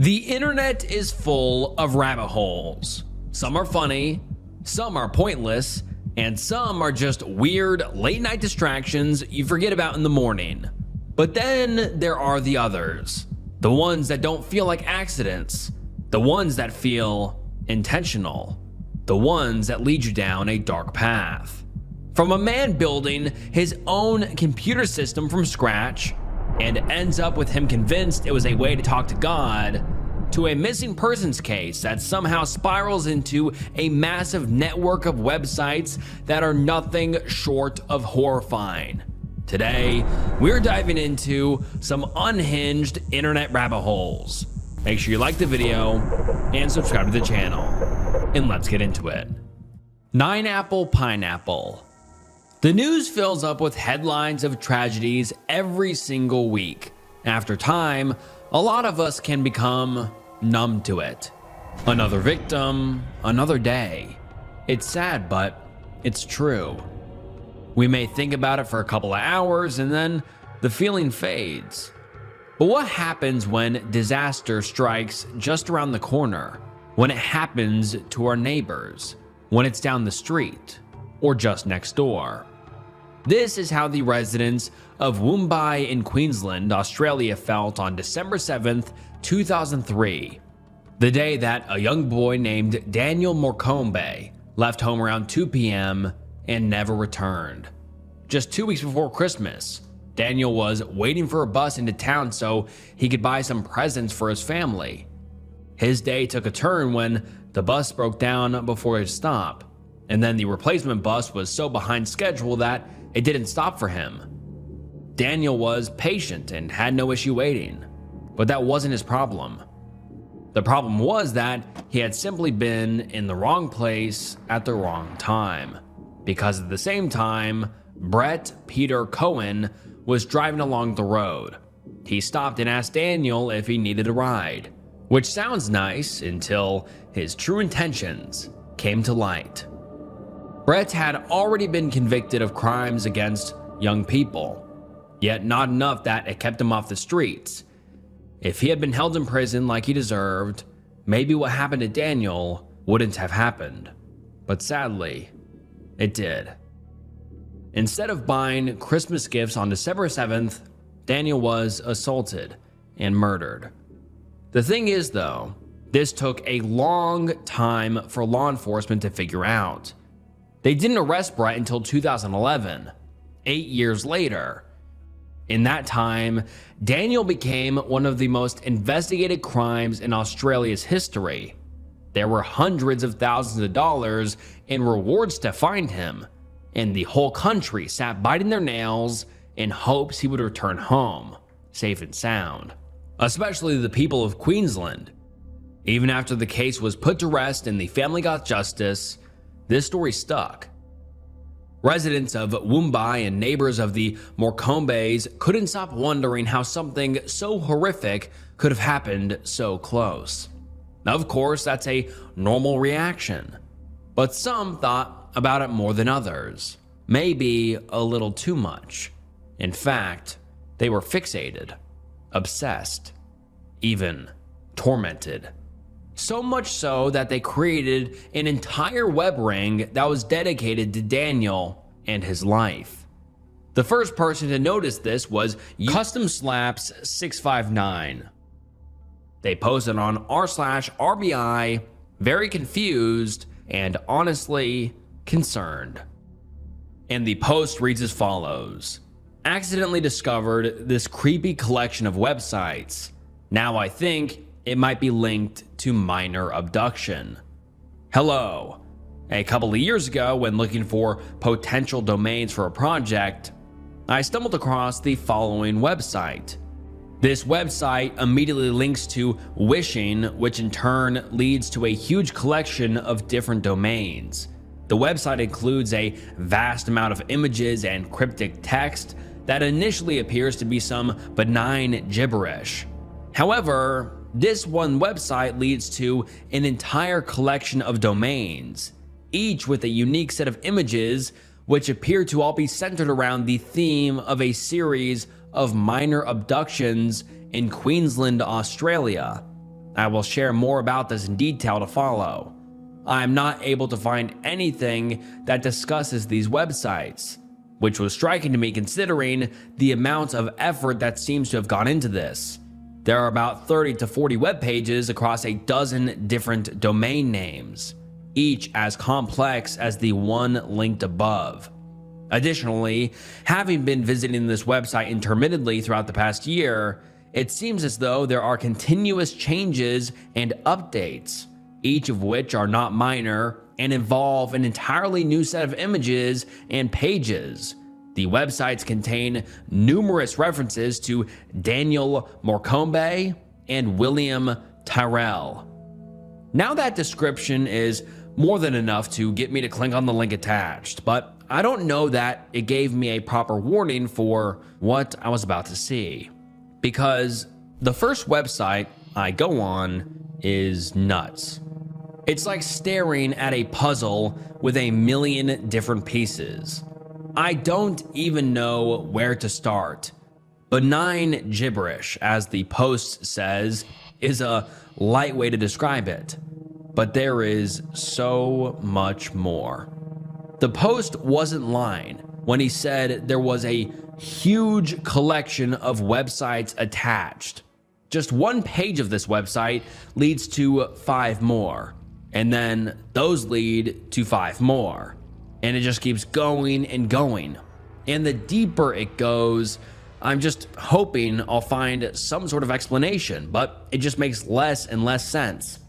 The internet is full of rabbit holes. Some are funny, some are pointless, and some are just weird late night distractions you forget about in the morning. But then there are the others. The ones that don't feel like accidents. The ones that feel intentional. The ones that lead you down a dark path. From a man building his own computer system from scratch and ends up with him convinced it was a way to talk to God, to a missing persons case that somehow spirals into a massive network of websites that are nothing short of horrifying. Today, we're diving into some unhinged internet rabbit holes. Make sure you like the video and subscribe to the channel, and let's get into it. 9-Apple Pineapple. The news fills up with headlines of tragedies every single week. After time, a lot of us can become numb to it. Another victim, another day. It's sad, but it's true. We may think about it for a couple of hours and then the feeling fades. But what happens when disaster strikes just around the corner? When it happens to our neighbors? When it's down the street? Or just next door? This is how the residents of Mumbai in Queensland, Australia felt on December 7th, 2003. The day that a young boy named Daniel Morcombe left home around 2 p.m. and never returned. Just 2 weeks before Christmas, Daniel was waiting for a bus into town so he could buy some presents for his family. His day took a turn when the bus broke down before his stop, and then the replacement bus was so behind schedule that it didn't stop for him. Daniel was patient and had no issue waiting, but that wasn't his problem. The problem was that he had simply been in the wrong place at the wrong time, because at the same time, Brett Peter Cohen was driving along the road. He stopped and asked Daniel if he needed a ride, which sounds nice until his true intentions came to light. Brett had already been convicted of crimes against young people, yet not enough that it kept him off the streets. If he had been held in prison like he deserved, maybe what happened to Daniel wouldn't have happened. But sadly, it did. Instead of buying Christmas gifts on December 7th, Daniel was assaulted and murdered. The thing is though, this took a long time for law enforcement to figure out. They didn't arrest Brett until 2011, 8 years later. In that time, Daniel became one of the most investigated crimes in Australia's history. There were hundreds of thousands of dollars in rewards to find him, and the whole country sat biting their nails in hopes he would return home, safe and sound. Especially the people of Queensland. Even after the case was put to rest and the family got justice, this story stuck. Residents of Mumbai and neighbors of the Morcombes couldn't stop wondering how something so horrific could have happened so close. Now, of course, that's a normal reaction, but some thought about it more than others, maybe a little too much. In fact, they were fixated, obsessed, even tormented. So much so that they created an entire web ring that was dedicated to Daniel and his life. The first person to notice this was Custom Slaps 659. They posted on r/RBI, very confused and honestly concerned. And the post reads as follows: accidentally discovered this creepy collection of websites. Now I think it might be linked to minor abduction. Hello. A couple of years ago, when looking for potential domains for a project, I stumbled across the following website. This website immediately links to Wishing, which in turn leads to a huge collection of different domains. The website includes a vast amount of images and cryptic text that initially appears to be some benign gibberish. However, this one website leads to an entire collection of domains, each with a unique set of images which appear to all be centered around the theme of a series of minor abductions in Queensland, Australia. I will share more about this in detail to follow. I am not able to find anything that discusses these websites, which was striking to me considering the amount of effort that seems to have gone into this. There are about 30 to 40 web pages across a dozen different domain names, each as complex as the one linked above. Additionally, having been visiting this website intermittently throughout the past year, it seems as though there are continuous changes and updates, each of which are not minor and involve an entirely new set of images and pages. The websites contain numerous references to Daniel Morcombe and William Tyrrell. Now that description is more than enough to get me to click on the link attached, but I don't know that it gave me a proper warning for what I was about to see. Because the first website I go on is nuts. It's like staring at a puzzle with a million different pieces. I don't even know where to start. Benign gibberish, as the post says, is a light way to describe it. But there is so much more. The post wasn't lying when he said there was a huge collection of websites attached. Just one page of this website leads to 5 more, and then those lead to 5 more. And it just keeps going and going. And the deeper it goes, I'm just hoping I'll find some sort of explanation, but it just makes less and less sense.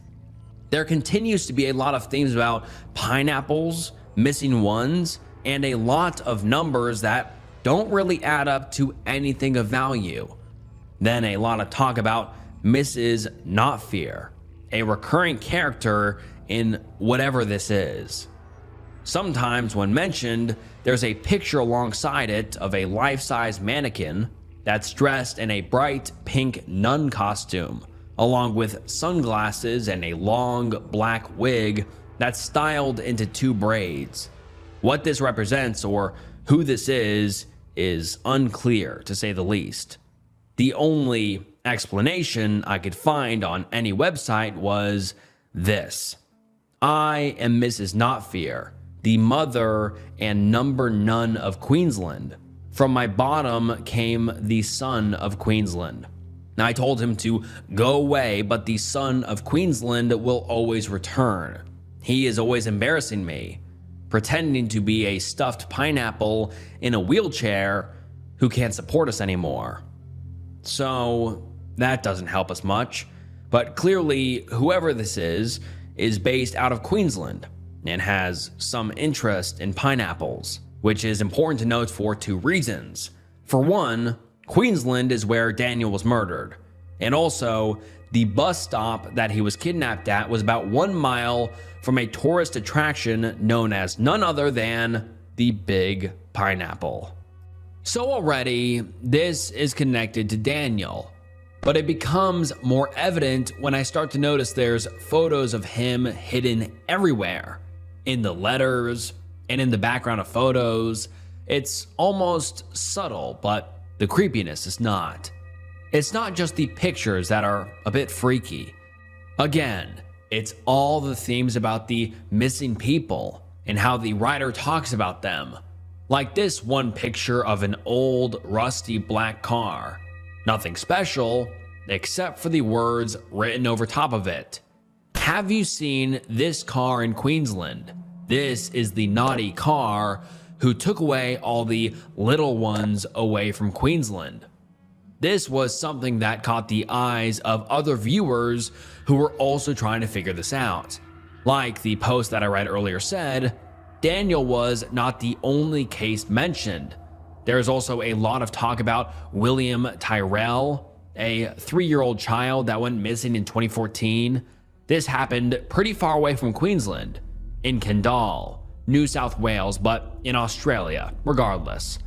There continues to be a lot of themes about pineapples, missing ones, and a lot of numbers that don't really add up to anything of value. Then a lot of talk about Mrs. Not Fear, a recurring character in whatever this is. Sometimes when mentioned, there's a picture alongside it of a life-size mannequin that's dressed in a bright pink nun costume, along with sunglasses and a long black wig that's styled into 2 braids. What this represents or who this is unclear, to say the least. The only explanation I could find on any website was this: I am Mrs. Not Fear, the mother and number nun of Queensland. From my bottom came the son of Queensland. I told him to go away, but the son of Queensland will always return. He is always embarrassing me, pretending to be a stuffed pineapple in a wheelchair who can't support us anymore. So that doesn't help us much, but clearly whoever this is based out of Queensland and has some interest in pineapples, which is important to note for 2 reasons. For one, Queensland is where Daniel was murdered, and also the bus stop that he was kidnapped at was about 1 mile from a tourist attraction known as none other than the Big Pineapple. So already, this is connected to Daniel, but it becomes more evident when I start to notice there's photos of him hidden everywhere. In the letters and in the background of photos. It's almost subtle, but the creepiness is not. It's not just the pictures that are a bit freaky. Again, it's all the themes about the missing people and how the writer talks about them. Like this one picture of an old, rusty black car. Nothing special, except for the words written over top of it. Have you seen this car in Queensland? This is the naughty car who took away all the little ones away from Queensland. This was something that caught the eyes of other viewers who were also trying to figure this out. Like the post that I read earlier said, Daniel was not the only case mentioned. There is also a lot of talk about William Tyrrell, a 3-year-old child that went missing in 2014. This happened pretty far away from Queensland, in Kendall, New South Wales, but in Australia, regardless.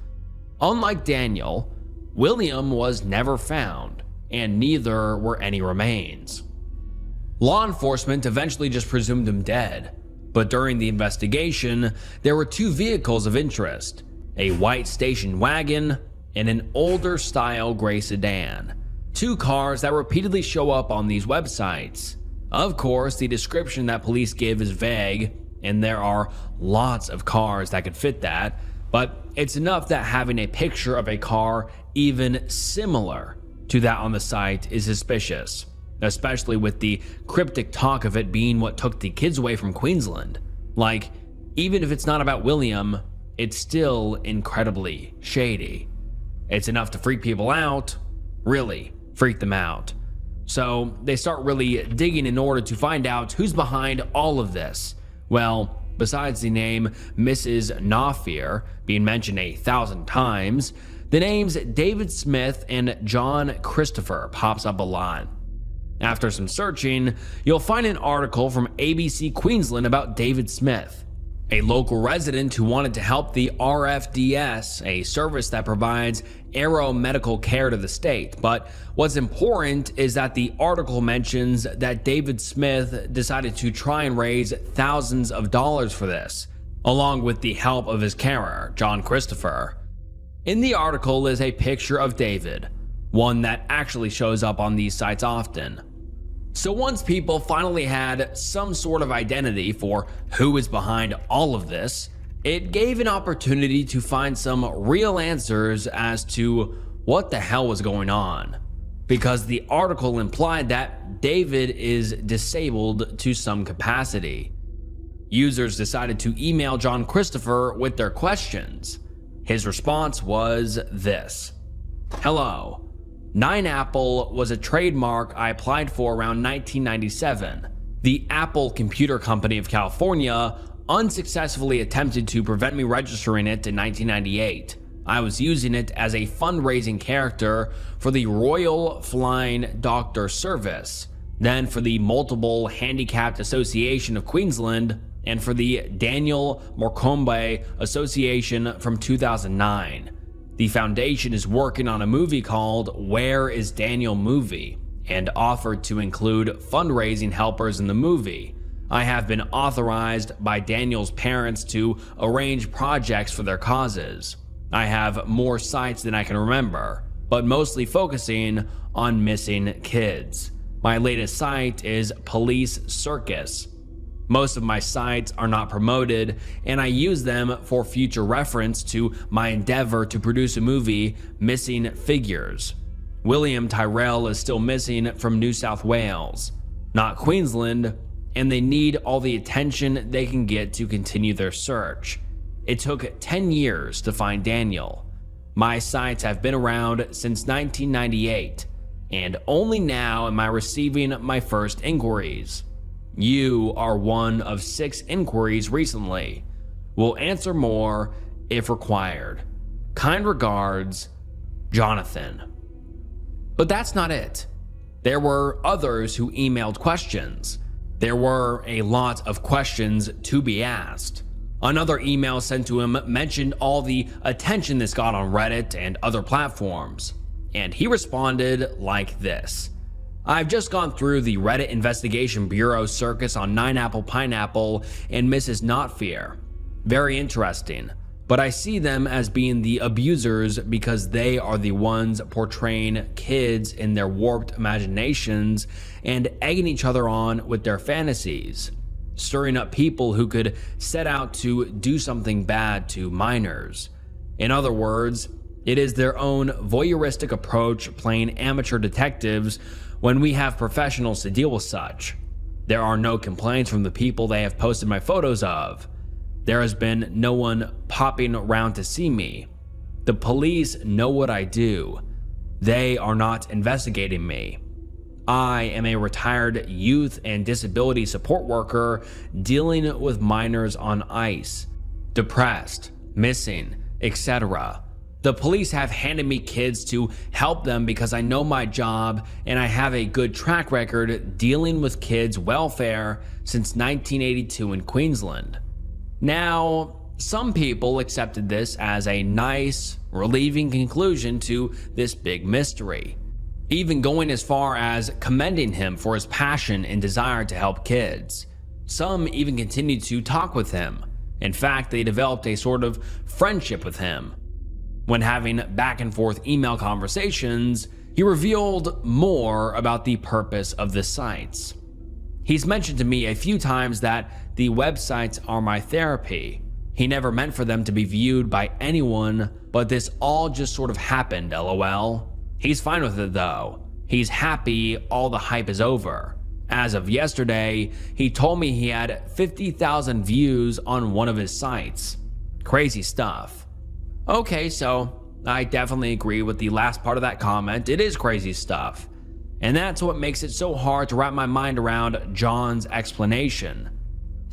Unlike Daniel, William was never found, and neither were any remains. Law enforcement eventually just presumed him dead, but during the investigation, there were 2 vehicles of interest, a white station wagon and an older style gray sedan. 2 cars that repeatedly show up on these websites. Of course, the description that police give is vague, and there are lots of cars that could fit that, but it's enough that having a picture of a car even similar to that on the site is suspicious, especially with the cryptic talk of it being what took the kids away from Queensland. Like, even if it's not about William, it's still incredibly shady. It's enough to freak people out, really freak them out. So they start really digging in order to find out who's behind all of this. Well, besides the name Mrs. Knopfier being mentioned 1,000 times, the names David Smith and John Christopher pops up a lot. After some searching, you'll find an article from ABC Queensland about David Smith, a local resident who wanted to help the RFDS, a service that provides aeromedical care to the state. But what's important is that the article mentions that David Smith decided to try and raise thousands of dollars for this, along with the help of his carer, John Christopher. In the article is a picture of David, one that actually shows up on these sites often. So once people finally had some sort of identity for who is behind all of this, it gave an opportunity to find some real answers as to what the hell was going on. Because the article implied that David is disabled to some capacity. Users decided to email John Christopher with their questions. His response was this: "Hello. 9Apple was a trademark I applied for around 1997. The Apple Computer Company of California unsuccessfully attempted to prevent me registering it in 1998. I was using it as a fundraising character for the Royal Flying Doctor Service, then for the Multiple Handicapped Association of Queensland, and for the Daniel Morcombe Association from 2009. The foundation is working on a movie called Where is Daniel Movie, and offered to include fundraising helpers in the movie. I have been authorized by Daniel's parents to arrange projects for their causes. I have more sites than I can remember, but mostly focusing on missing kids. My latest site is Police Circus. Most of my sites are not promoted, and I use them for future reference to my endeavor to produce a movie, Missing Figures. William Tyrrell is still missing from New South Wales, not Queensland, and they need all the attention they can get to continue their search. It took 10 years to find Daniel. My sites have been around since 1998, and only now am I receiving my first inquiries. You are one of 6 inquiries recently. We'll answer more if required. Kind regards, Jonathan." But that's not it. There were others who emailed questions. There were a lot of questions to be asked. Another email sent to him mentioned all the attention this got on Reddit and other platforms, and he responded like this: "I've just gone through the Reddit Investigation Bureau circus on 9Apple Pineapple and Mrs. Knopfier. Very interesting, but I see them as being the abusers because they are the ones portraying kids in their warped imaginations and egging each other on with their fantasies, stirring up people who could set out to do something bad to minors. In other words, it is their own voyeuristic approach playing amateur detectives when we have professionals to deal with such. There are no complaints from the people they have posted my photos of. There has been no one popping around to see me. The police know what I do. They are not investigating me. I am a retired youth and disability support worker dealing with minors on ICE, depressed, missing, etc. The police have handed me kids to help them because I know my job and I have a good track record dealing with kids' welfare since 1982 in Queensland. Now, some people accepted this as a nice, relieving conclusion to this big mystery, even going as far as commending him for his passion and desire to help kids. Some even continued to talk with him. In fact, they developed a sort of friendship with him. When having back and forth email conversations, He revealed more about the purpose of the sites. He's mentioned to me a few times that the websites are my therapy. He never meant for them to be viewed by anyone, but this all just sort of happened, lol. He's fine with it though. He's happy all the hype is over. As of yesterday, he told me he had 50,000 views on one of his sites. Crazy stuff. Okay, so I definitely agree with the last part of that comment. It is crazy stuff. And that's what makes it so hard to wrap my mind around John's explanation.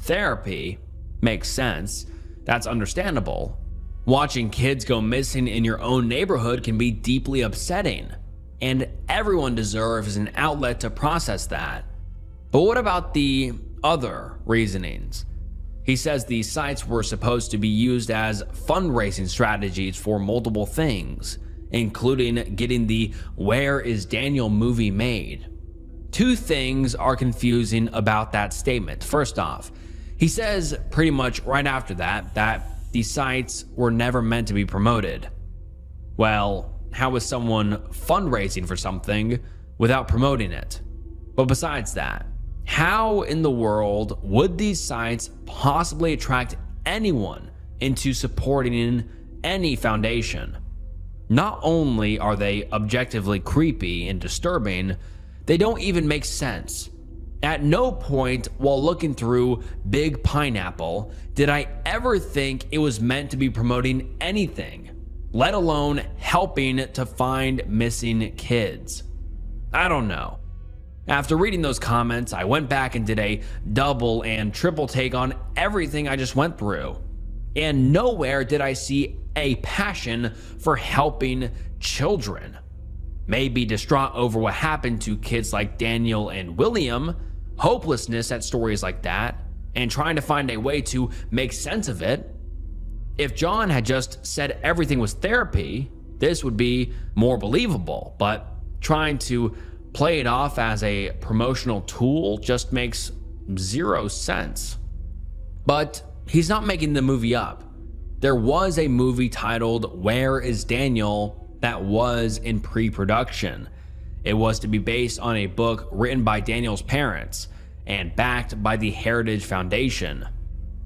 Therapy makes sense. That's understandable. Watching kids go missing in your own neighborhood can be deeply upsetting, and everyone deserves an outlet to process that. But what about the other reasonings? He says these sites were supposed to be used as fundraising strategies for multiple things, including getting the Where is Daniel movie made. Two things are confusing about that statement. First off, he says pretty much right after that these sites were never meant to be promoted. Well, how is someone fundraising for something without promoting it? But besides that, how in the world would these sites possibly attract anyone into supporting any foundation? Not only are they objectively creepy and disturbing, they don't even make sense. At no point while looking through Big Pineapple did I ever think it was meant to be promoting anything, let alone helping to find missing kids. I don't know. After reading those comments, I went back and did a double and triple take on everything I just went through. And nowhere did I see a passion for helping children. Maybe distraught over what happened to kids like Daniel and William, hopelessness at stories like that, and trying to find a way to make sense of it. If John had just said everything was therapy, this would be more believable, but trying to play it off as a promotional tool just makes zero sense. But he's not making the movie up. There was a movie titled Where is Daniel that was in pre-production. It was to be based on a book written by Daniel's parents and backed by the Heritage Foundation.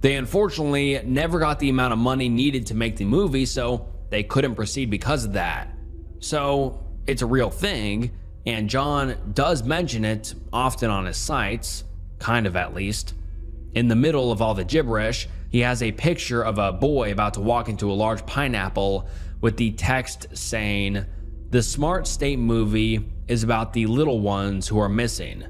They unfortunately never got the amount of money needed to make the movie, so they couldn't proceed because of that. So it's a real thing, and John does mention it often on his sites, kind of at least. In the middle of all the gibberish, he has a picture of a boy about to walk into a large pineapple with the text saying, "The Smart State movie is about the little ones who are missing.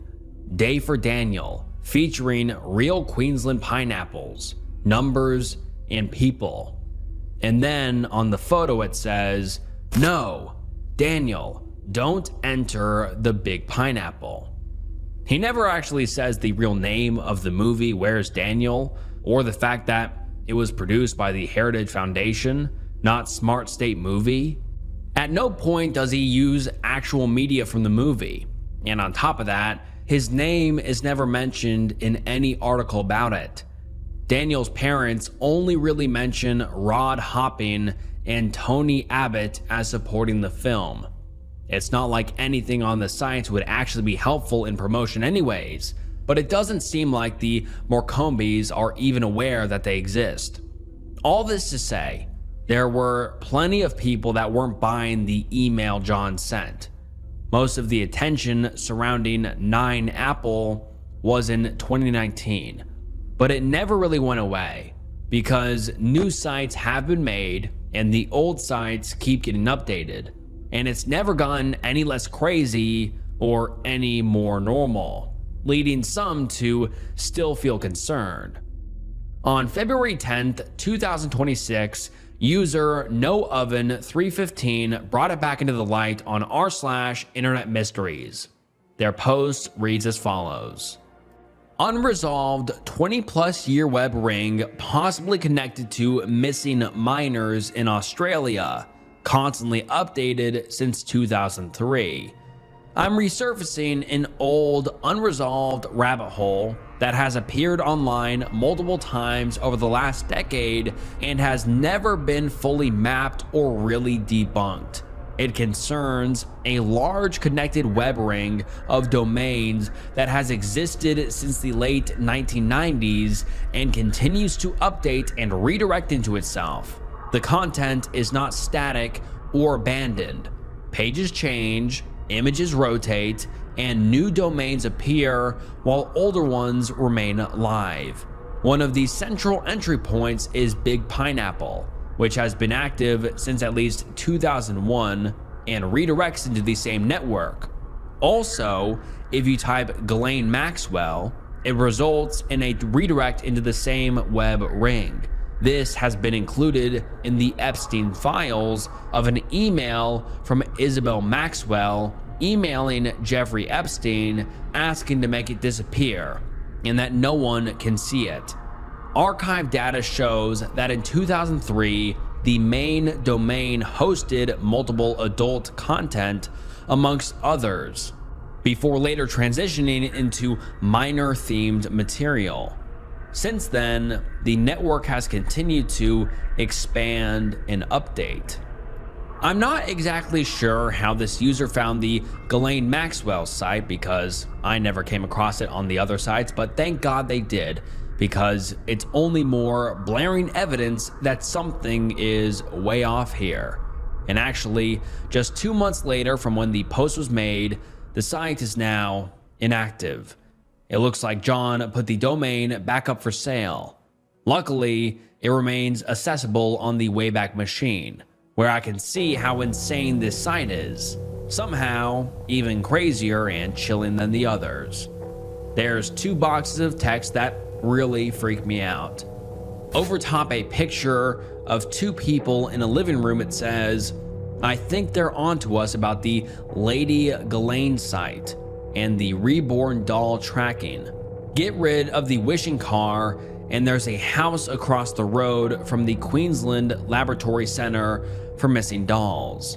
Day for Daniel, featuring real Queensland pineapples, numbers, and people." And then on the photo it says, "No, Daniel, don't enter the big pineapple." He never actually says the real name of the movie, Where's Daniel, or the fact that it was produced by the Heritage Foundation, not Smart State Movie. At no point does he use actual media from the movie. And on top of that, his name is never mentioned in any article about it. Daniel's parents only really mention Rod Hopping and Tony Abbott as supporting the film. It's not like anything on the sites would actually be helpful in promotion anyways, but it doesn't seem like the Morcombes are even aware that they exist. All this to say, there were plenty of people that weren't buying the email John sent. Most of the attention surrounding 9Apple was in 2019, but it never really went away because new sites have been made and the old sites keep getting updated, and it's never gotten any less crazy or any more normal, leading some to still feel concerned. On February 10th, 2026, user NoOven315 brought it back into the light on r/Internet Mysteries. Their post reads as follows. Unresolved 20-plus year web ring possibly connected to missing minors in Australia, constantly updated since 2003. I'm resurfacing an old, unresolved rabbit hole that has appeared online multiple times over the last decade and has never been fully mapped or really debunked. It concerns a large connected web ring of domains that has existed since the late 1990s and continues to update and redirect into itself. The content is not static or abandoned. Pages change, images rotate, and new domains appear while older ones remain live. One of the central entry points is Big Pineapple, which has been active since at least 2001 and redirects into the same network. Also, if you type Ghislaine Maxwell, it results in a redirect into the same web ring. This has been included in the Epstein files of an email from Isabel Maxwell emailing Jeffrey Epstein asking to make it disappear and that no one can see it. Archive data shows that in 2003, the main domain hosted multiple adult content amongst others, before later transitioning into minor themed material. Since then, the network has continued to expand and update. I'm not exactly sure how this user found the Ghislaine Maxwell site because I never came across it on the other sites, but thank God they did, because it's only more blaring evidence that something is way off here. And actually, just 2 months later from when the post was made, the site is now inactive. It looks like John put the domain back up for sale. Luckily, it remains accessible on the Wayback Machine, where I can see how insane this site is. Somehow, even crazier and chilling than the others. There's 2 boxes of text that really freak me out. Over top a picture of 2 people in a living room, it says, "I think they're onto us about the Lady Ghislaine site and the reborn doll tracking. Get rid of the wishing car, and there's a house across the road from the Queensland Laboratory Center for Missing Dolls.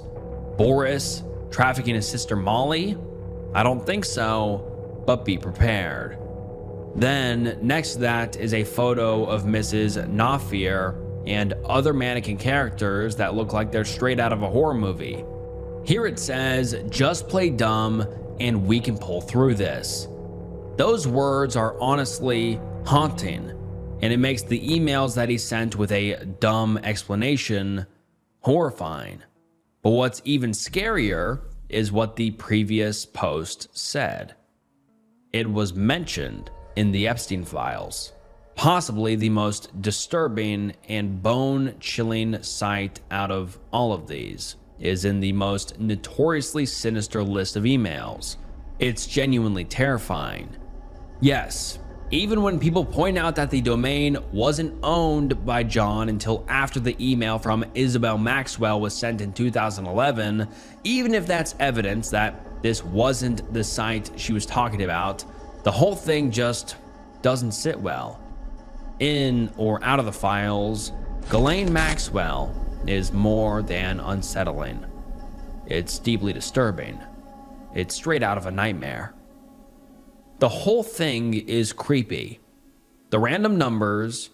Boris trafficking his sister Molly? I don't think so, but be prepared." Then next to that is a photo of Mrs. Nafier and other mannequin characters that look like they're straight out of a horror movie. Here it says, "Just play dumb and we can pull through this." Those words are honestly haunting, and it makes the emails that he sent with a dumb explanation horrifying. But what's even scarier is what the previous post said. It was mentioned in the Epstein files. Possibly the most disturbing and bone-chilling sight out of all of these is in the most notoriously sinister list of emails. It's genuinely terrifying. Yes, even when people point out that the domain wasn't owned by John until after the email from Isabel Maxwell was sent in 2011, even if that's evidence that this wasn't the site she was talking about, the whole thing just doesn't sit well. In or out of the files, Ghislaine Maxwell is more than unsettling. It's deeply disturbing. It's straight out of a nightmare. The whole thing is creepy. The random numbers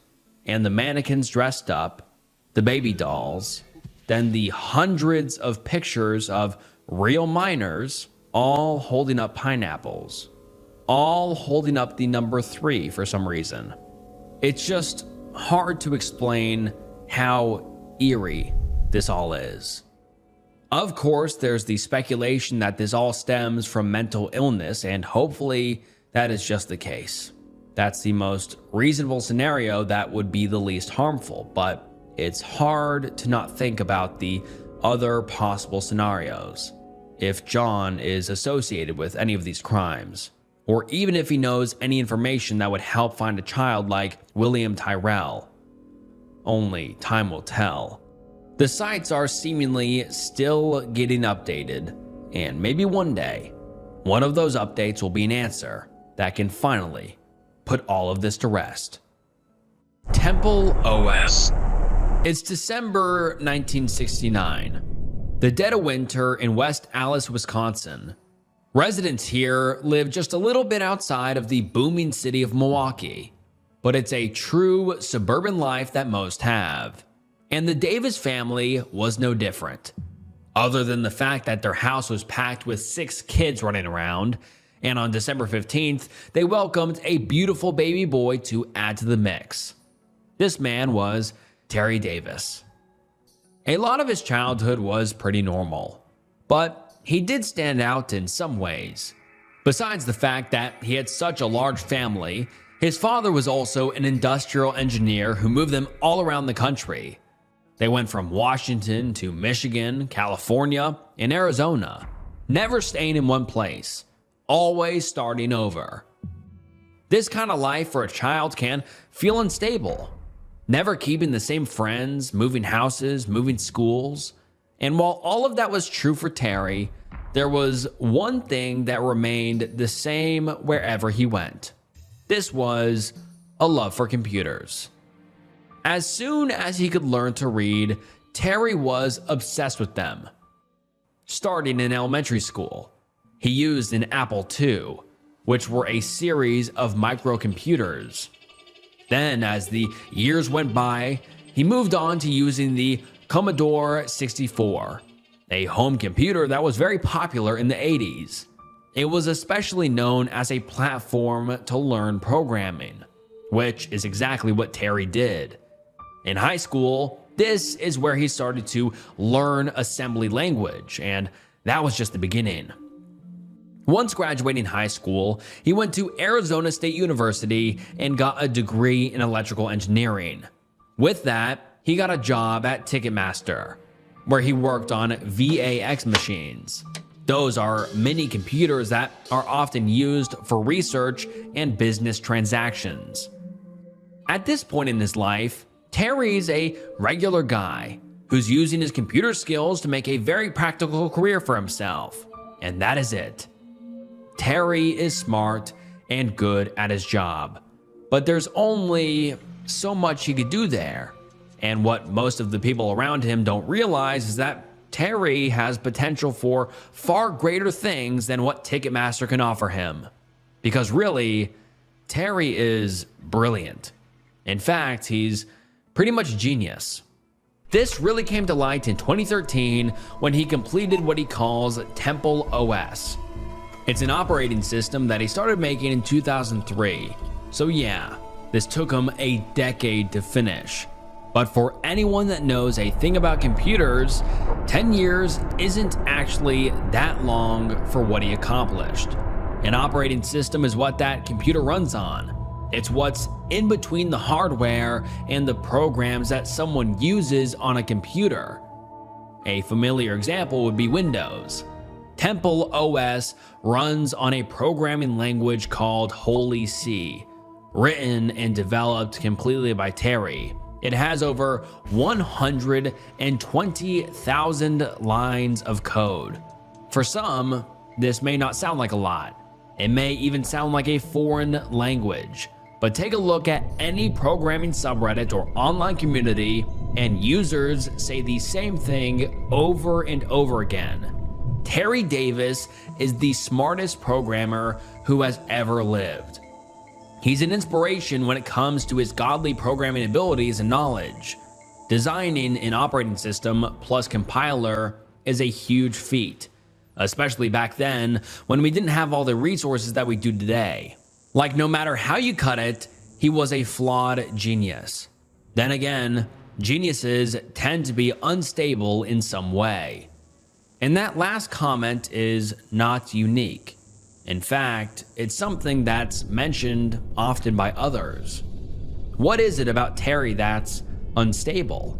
and the mannequins dressed up, the baby dolls, then the hundreds of pictures of real minors all holding up pineapples, all holding up the number 3 for some reason. It's just hard to explain how eerie this all is. Of course, there's the speculation that this all stems from mental illness, and hopefully that is just the case. That's the most reasonable scenario that would be the least harmful, but it's hard to not think about the other possible scenarios. If John is associated with any of these crimes, or even if he knows any information that would help find a child like William Tyrell. Only time will tell. The sites are seemingly still getting updated, and maybe one day, one of those updates will be an answer that can finally put all of this to rest. Temple OS. It's December 1969, the dead of winter in West Allis, Wisconsin. Residents here live just a little bit outside of the booming city of Milwaukee, but it's a true suburban life that most have. And the Davis family was no different. other than the fact that their house was packed with 6 kids running around. And on December 15th, they welcomed a beautiful baby boy to add to the mix. This man was Terry Davis. A lot of his childhood was pretty normal, but he did stand out in some ways. Besides the fact that he had such a large family, his father was also an industrial engineer who moved them all around the country. They went from Washington to Michigan, California, and Arizona, never staying in one place, always starting over. This kind of life for a child can feel unstable, never keeping the same friends, moving houses, moving schools. And while all of that was true for Terry, there was one thing that remained the same wherever he went. This was a love for computers. As soon as he could learn to read, Terry was obsessed with them. Starting in elementary school, he used an Apple II, which were a series of microcomputers. Then, as the years went by, he moved on to using the Commodore 64, a home computer that was very popular in the 80s. It was especially known as a platform to learn programming, which is exactly what Terry did. In high school, this is where he started to learn assembly language, and that was just the beginning. Once graduating high school, he went to Arizona State University and got a degree in electrical engineering. With that, he got a job at Ticketmaster, where he worked on VAX machines. Those are mini computers that are often used for research and business transactions. At this point in his life, Terry's a regular guy who's using his computer skills to make a very practical career for himself. And that is it. Terry is smart and good at his job, but there's only so much he could do there. And what most of the people around him don't realize is that Terry has potential for far greater things than what Ticketmaster can offer him. Because really, Terry is brilliant. In fact, he's pretty much genius. This really came to light in 2013 when he completed what he calls Temple OS. It's an operating system that he started making in 2003. So yeah, this took him a decade to finish. But for anyone that knows a thing about computers, 10 years isn't actually that long for what he accomplished. An operating system is what that computer runs on. It's what's in between the hardware and the programs that someone uses on a computer. A familiar example would be Windows. Temple OS runs on a programming language called Holy C, written and developed completely by Terry. It has over 120,000 lines of code. For some, this may not sound like a lot. It may even sound like a foreign language. But take a look at any programming subreddit or online community, and users say the same thing over and over again. Terry Davis is the smartest programmer who has ever lived. He's an inspiration when it comes to his godly programming abilities and knowledge. Designing an operating system plus compiler is a huge feat, especially back then when we didn't have all the resources that we do today. Like, no matter how you cut it, he was a flawed genius. Then again, geniuses tend to be unstable in some way. And that last comment is not unique. In fact, it's something that's mentioned often by others. What is it about Terry that's unstable?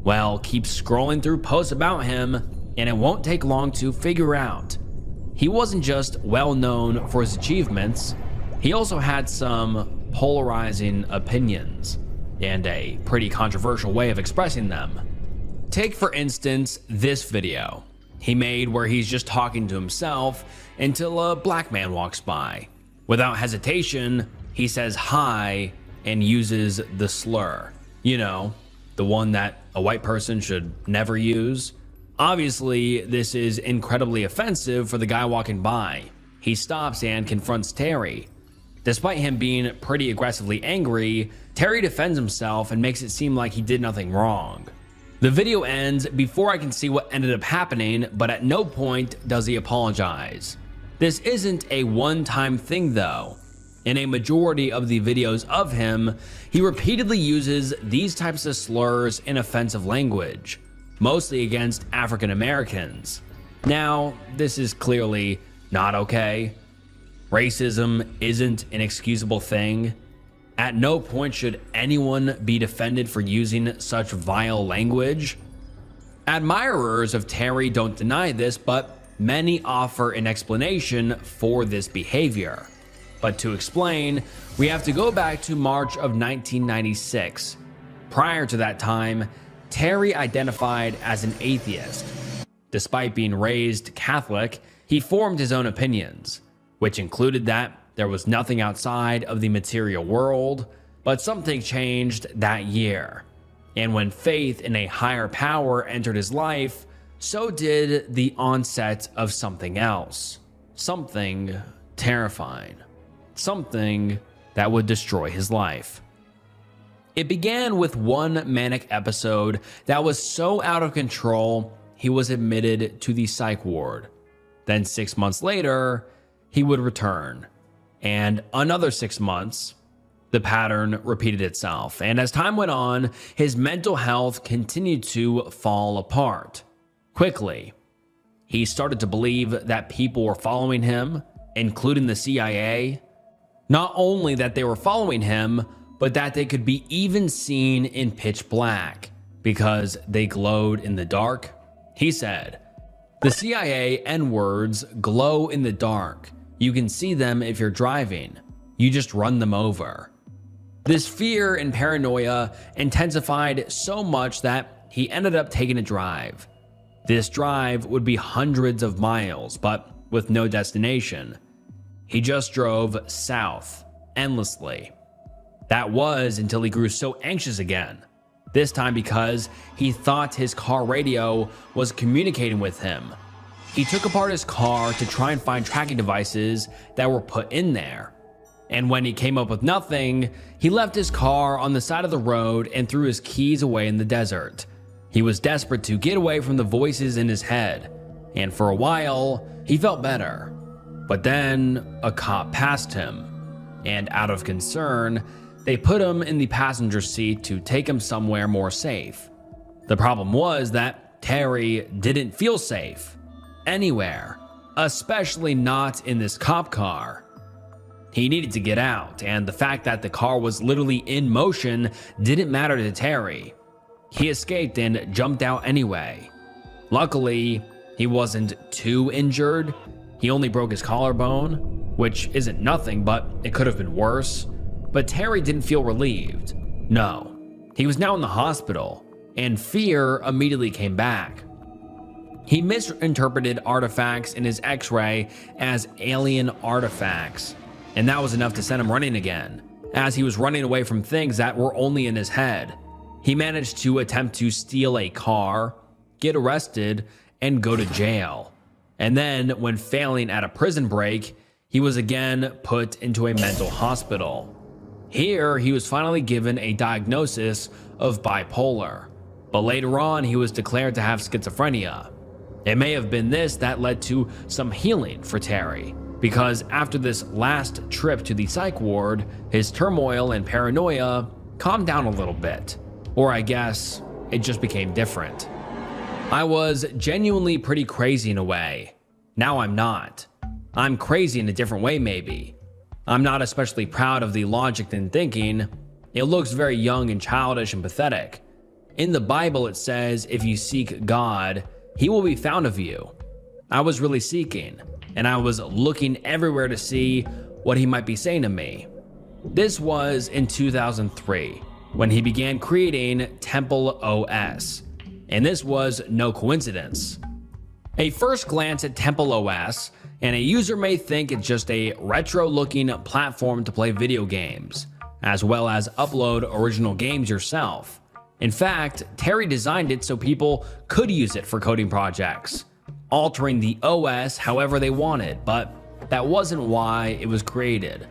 Well, keep scrolling through posts about him, and it won't take long to figure out. He wasn't just well known for his achievements, he also had some polarizing opinions, and a pretty controversial way of expressing them. Take, for instance, this video he made where he's just talking to himself until a black man walks by. Without hesitation, he says hi and uses the slur. You know, the one that a white person should never use. Obviously, this is incredibly offensive for the guy walking by. He stops and confronts Terry. Despite him being pretty aggressively angry, Terry defends himself and makes it seem like he did nothing wrong. The video ends before I can see what ended up happening, but at no point does he apologize. This isn't a one-time thing though. In a majority of the videos of him, he repeatedly uses these types of slurs in offensive language, mostly against African Americans. Now, this is clearly not okay. Racism isn't an excusable thing. At no point should anyone be defended for using such vile language. Admirers of Terry don't deny this, but many offer an explanation for this behavior. But to explain, we have to go back to March of 1996. Prior to that time, Terry identified as an atheist. Despite being raised Catholic, he formed his own opinions, which included that there was nothing outside of the material world, but something changed that year. And when faith in a higher power entered his life, so did the onset of something else. Something terrifying. Something that would destroy his life. It began with one manic episode that was so out of control, he was admitted to the psych ward. Then 6 months later, he would return. And another 6 months, the pattern repeated itself. And as time went on, his mental health continued to fall apart. Quickly, he started to believe that people were following him, including the CIA. Not only that they were following him, but that they could be even seen in pitch black because they glowed in the dark. He said, "The CIA N-words glow in the dark. You can see them if you're driving. You just run them over." This fear and paranoia intensified so much that he ended up taking a drive. This drive would be hundreds of miles, but with no destination. He just drove south, endlessly. That was until he grew so anxious again. This time because he thought his car radio was communicating with him. He took apart his car to try and find tracking devices that were put in there. And when he came up with nothing, he left his car on the side of the road and threw his keys away in the desert. He was desperate to get away from the voices in his head, and for a while, he felt better. But then a cop passed him, and out of concern, they put him in the passenger seat to take him somewhere more safe. The problem was that Terry didn't feel safe anywhere, especially not in this cop car. He needed to get out, and the fact that the car was literally in motion didn't matter to Terry. He escaped and jumped out anyway. Luckily, he wasn't too injured. He only broke his collarbone, which isn't nothing, but it could have been worse. But Terry didn't feel relieved. No, he was now in the hospital, and fear immediately came back. He misinterpreted artifacts in his x-ray as alien artifacts, and that was enough to send him running again, as he was running away from things that were only in his head. He managed to attempt to steal a car, get arrested, and go to jail. And then, when failing at a prison break, he was again put into a mental hospital. Here, he was finally given a diagnosis of bipolar, but later on, he was declared to have schizophrenia. It may have been this that led to some healing for Terry, because after this last trip to the psych ward, his turmoil and paranoia calmed down a little bit. Or I guess, it just became different. I was genuinely pretty crazy in a way. Now I'm not. I'm crazy in a different way maybe. I'm not especially proud of the logic and thinking. It looks very young and childish and pathetic. In the Bible it says if you seek God, he will be found of you. I was really seeking, and I was looking everywhere to see what he might be saying to me. This was in 2003, when he began creating Temple OS, and this was no coincidence. A first glance at Temple OS, and a user may think it's just a retro-looking platform to play video games, as well as upload original games yourself. In fact, Terry designed it so people could use it for coding projects, altering the OS however they wanted, but that wasn't why it was created.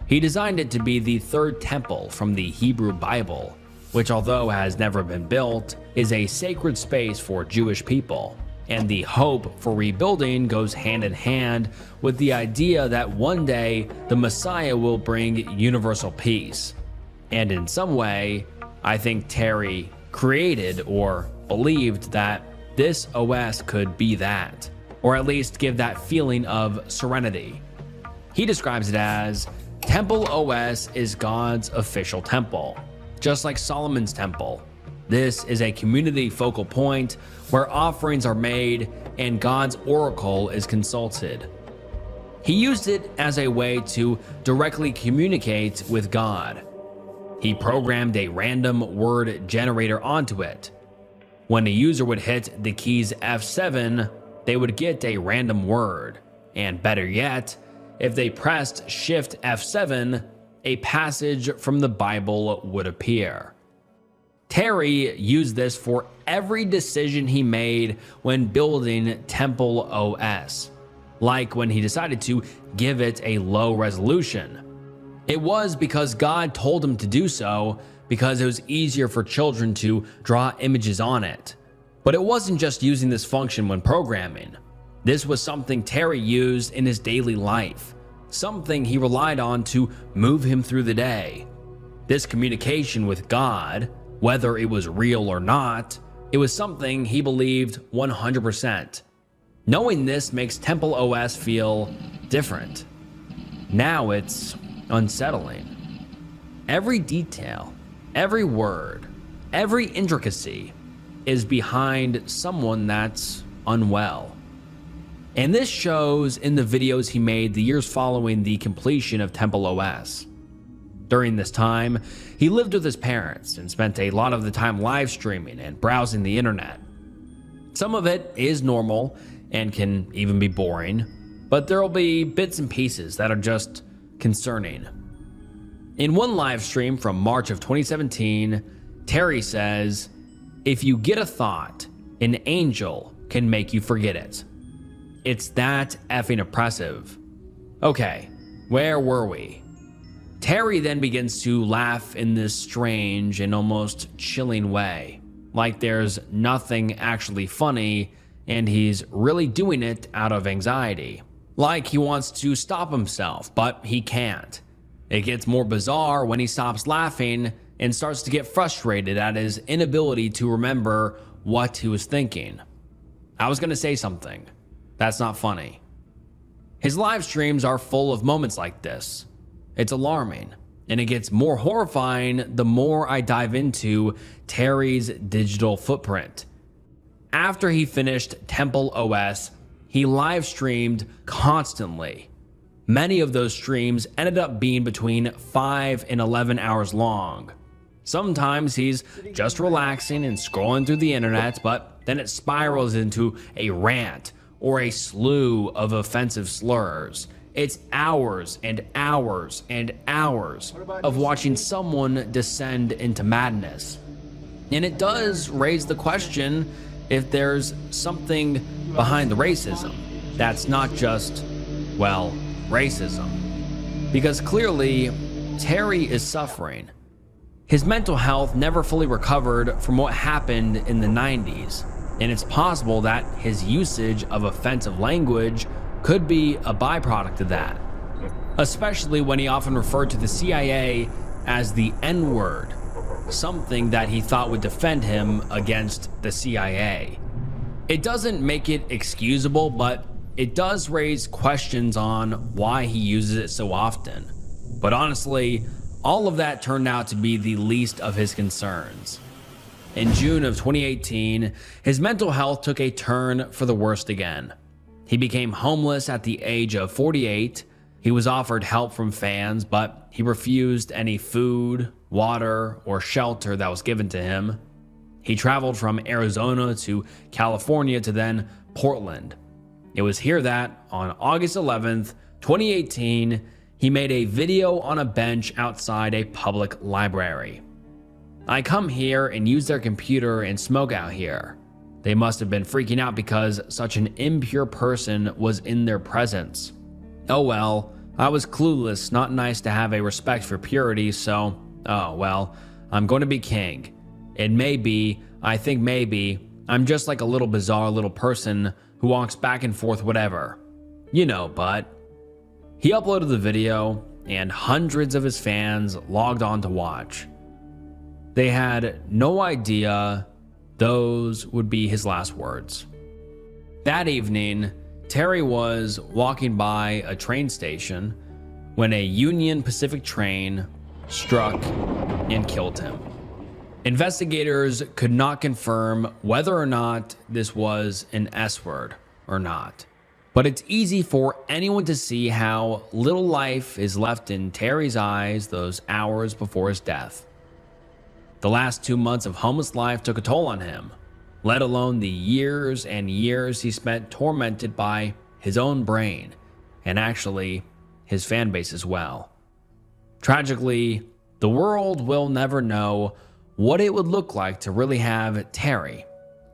He designed it to be the third temple from the Hebrew Bible, which although has never been built, is a sacred space for Jewish people. And the hope for rebuilding goes hand in hand with the idea that one day the Messiah will bring universal peace. And in some way, I think Terry created or believed that this OS could be that, or at least give that feeling of serenity. He describes it as, Temple OS is God's official temple, just like Solomon's temple. This is a community focal point where offerings are made and God's oracle is consulted. He used it as a way to directly communicate with God. He programmed a random word generator onto it. When a user would hit the keys F7, they would get a random word, and better yet, if they pressed Shift F7, a passage from the Bible would appear. Terry used this for every decision he made when building Temple OS, like when he decided to give it a low resolution. It was because God told him to do so, because it was easier for children to draw images on it. But it wasn't just using this function when programming. This was something Terry used in his daily life, something he relied on to move him through the day. This communication with God, whether it was real or not, it was something he believed 100%. Knowing this makes Temple OS feel different. Now it's unsettling. Every detail, every word, every intricacy is behind someone that's unwell. And this shows in the videos he made the years following the completion of Temple OS. During this time, he lived with his parents and spent a lot of the time live streaming and browsing the internet. Some of it is normal and can even be boring, but there'll be bits and pieces that are just concerning. In one live stream from March of 2017, Terry says, "If you get a thought, an angel can make you forget it. It's that effing oppressive." Okay, where were we? Terry then begins to laugh in this strange and almost chilling way, like there's nothing actually funny and he's really doing it out of anxiety. Like he wants to stop himself, but he can't. It gets more bizarre when he stops laughing and starts to get frustrated at his inability to remember what he was thinking. I was gonna say something. That's not funny. His live streams are full of moments like this. It's alarming, and it gets more horrifying the more I dive into Terry's digital footprint. After he finished Temple OS, he live streamed constantly. Many of those streams ended up being between 5 and 11 hours long. Sometimes he's just relaxing and scrolling through the internet, but then it spirals into a rant or a slew of offensive slurs. It's hours and hours and hours of watching someone descend into madness. And it does raise the question if there's something behind the racism that's not just, well, racism. Because clearly, Terry is suffering. His mental health never fully recovered from what happened in the 90s, and it's possible that his usage of offensive language could be a byproduct of that, especially when he often referred to the CIA as the N-word, something that he thought would defend him against the CIA. It doesn't make it excusable, but it does raise questions on why he uses it so often. But honestly, all of that turned out to be the least of his concerns. In June of 2018, his mental health took a turn for the worst again. He became homeless at the age of 48. He was offered help from fans, but he refused any food, water, or shelter that was given to him. He traveled from Arizona to California to then Portland. It was here that, on August 11th, 2018, he made a video on a bench outside a public library. "I come here and use their computer and smoke out here. They must have been freaking out because such an impure person was in their presence. Oh well, I was clueless, not nice to have a respect for purity, so, oh well, I'm going to be king. It may be, I think maybe, I'm just like a little bizarre little person who walks back and forth whatever. You know, but he uploaded the video and hundreds of his fans logged on to watch. They had no idea those would be his last words. That evening, Terry was walking by a train station when a Union Pacific train struck and killed him. Investigators could not confirm whether or not this was an S word or not, but it's easy for anyone to see how little life is left in Terry's eyes those hours before his death. The last 2 months of homeless life took a toll on him, let alone the years and years he spent tormented by his own brain, and actually his fan base as well. Tragically, the world will never know what it would look like to really have Terry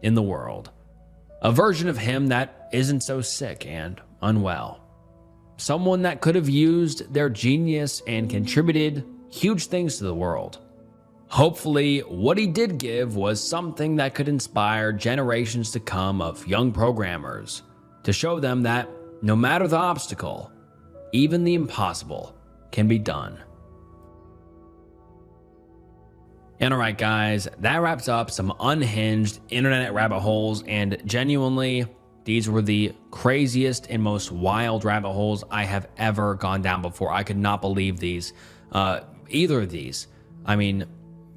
in the world. A version of him that isn't so sick and unwell. Someone that could have used their genius and contributed huge things to the world. Hopefully, what he did give was something that could inspire generations to come of young programmers to show them that no matter the obstacle, even the impossible can be done. And alright guys, that wraps up some unhinged internet rabbit holes, and genuinely, these were the craziest and most wild rabbit holes I have ever gone down before. I could not believe these, either of these. I mean,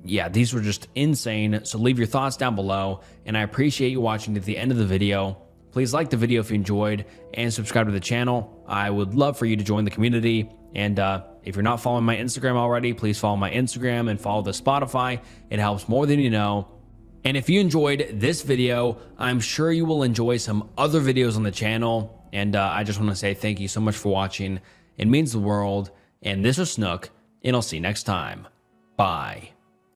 yeah, these were just insane. So leave your thoughts down below, and I appreciate you watching to the end of the video. Please like the video if you enjoyed and subscribe to the channel. I would love for you to join the community. And if you're not following my Instagram already, please follow my Instagram and follow the Spotify. It helps more than you know. And if you enjoyed this video, I'm sure you will enjoy some other videos on the channel. And I just want to say thank you so much for watching. It means the world. And this was Snook, and I'll see you next time. Bye.